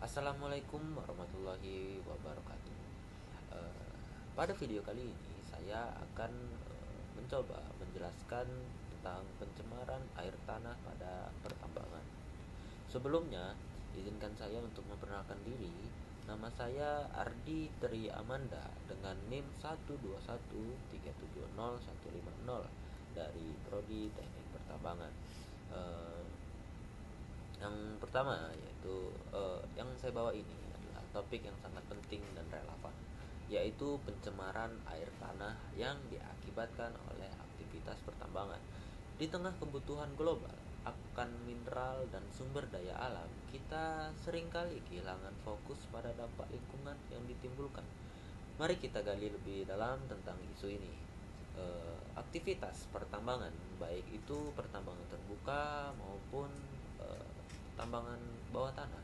Assalamualaikum warahmatullahi wabarakatuh. Eh, Pada video kali ini saya akan mencoba menjelaskan tentang pencemaran air tanah pada pertambangan. Sebelumnya, izinkan saya untuk memperkenalkan diri. Nama saya Ardi Tri Amanda dengan NIM 121370150 dari Prodi Teknik Pertambangan. Eh, yang pertama yaitu yang saya bawa ini adalah topik yang sangat penting dan relevan, yaitu pencemaran air tanah yang diakibatkan oleh aktivitas pertambangan. Di tengah kebutuhan global akan mineral dan sumber daya alam, kita seringkali kehilangan fokus pada dampak lingkungan yang ditimbulkan. Mari kita gali lebih dalam tentang isu ini. Aktivitas pertambangan, baik itu pertambangan terbuka maupun tambangan bawah tanah,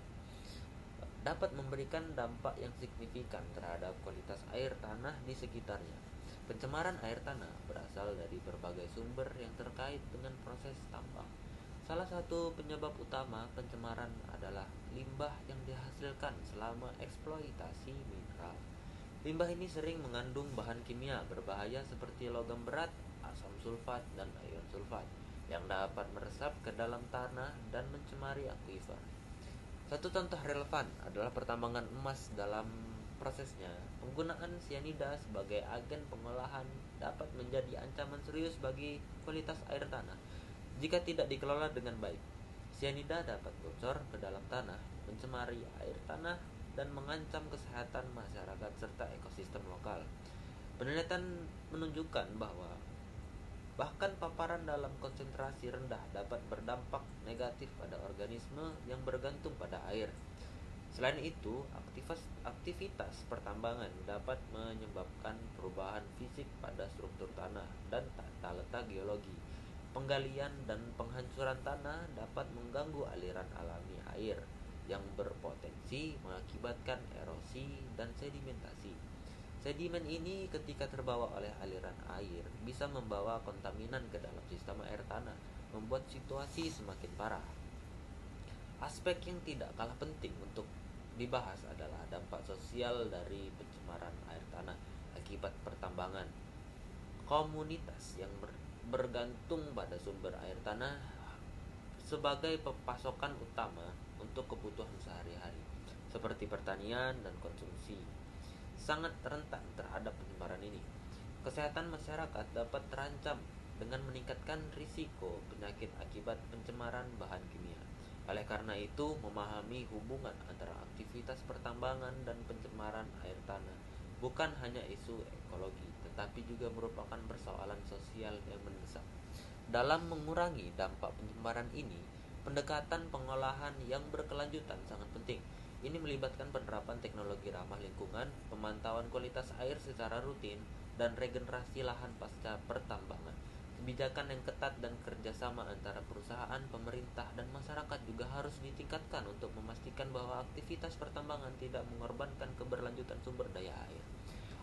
dapat memberikan dampak yang signifikan terhadap kualitas air tanah di sekitarnya. Pencemaran air tanah berasal dari berbagai sumber yang terkait dengan proses tambang. Salah satu penyebab utama pencemaran adalah limbah yang dihasilkan selama eksploitasi mineral. Limbah ini sering mengandung bahan kimia berbahaya seperti logam berat, asam sulfat, dan ion sulfat yang dapat meresap ke dalam tanah dan mencemari akuifer. Satu contoh relevan adalah pertambangan emas. Dalam prosesnya, penggunaan sianida sebagai agen pengolahan dapat menjadi ancaman serius bagi kualitas air tanah jika tidak dikelola dengan baik. Sianida dapat bocor ke dalam tanah, mencemari air tanah, dan mengancam kesehatan masyarakat serta ekosistem lokal. Penelitian menunjukkan bahwa bahkan paparan dalam konsentrasi rendah dapat berdampak negatif pada organisme yang bergantung pada air. Selain itu, aktivitas pertambangan dapat menyebabkan perubahan fisik pada struktur tanah dan tata letak geologi. Penggalian dan penghancuran tanah dapat mengganggu aliran alami air yang berpotensi mengakibatkan erosi dan sedimentasi. Sedimen ini ketika terbawa oleh aliran air bisa membawa kontaminan ke dalam sistem air tanah, membuat situasi semakin parah. Aspek yang tidak kalah penting untuk dibahas adalah dampak sosial dari pencemaran air tanah akibat pertambangan. Komunitas yang bergantung pada sumber air tanah sebagai pasokan utama untuk kebutuhan sehari-hari, seperti pertanian dan konsumsi, sangat rentan terhadap pencemaran ini. Kesehatan masyarakat dapat terancam dengan meningkatkan risiko penyakit akibat pencemaran bahan kimia. Oleh karena itu, memahami hubungan antara aktivitas pertambangan dan pencemaran air tanah bukan hanya isu ekologi, tetapi juga merupakan persoalan sosial yang mendesak. Dalam mengurangi dampak pencemaran ini, pendekatan pengolahan yang berkelanjutan sangat penting. Ini melibatkan penerapan teknologi ramah lingkungan, pemantauan kualitas air secara rutin, dan regenerasi lahan pasca pertambangan. Kebijakan yang ketat dan kerjasama antara perusahaan, pemerintah, dan masyarakat juga harus ditingkatkan untuk memastikan bahwa aktivitas pertambangan tidak mengorbankan keberlanjutan sumber daya air.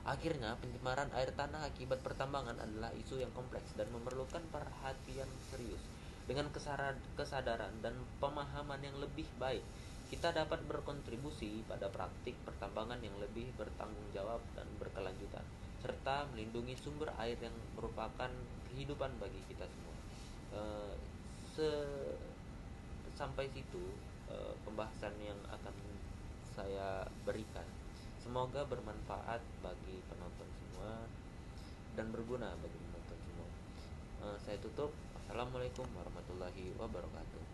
Akhirnya, pencemaran air tanah akibat pertambangan adalah isu yang kompleks dan memerlukan perhatian serius. Dengan kesadaran dan pemahaman yang lebih baik, kita dapat berkontribusi pada praktik pertambangan yang lebih bertanggung jawab dan berkelanjutan, serta melindungi sumber air yang merupakan kehidupan bagi kita semua. Eh, Sampai situ pembahasan yang akan saya berikan. Semoga bermanfaat bagi penonton semua dan berguna bagi penonton semua. Saya tutup. Assalamualaikum warahmatullahi wabarakatuh.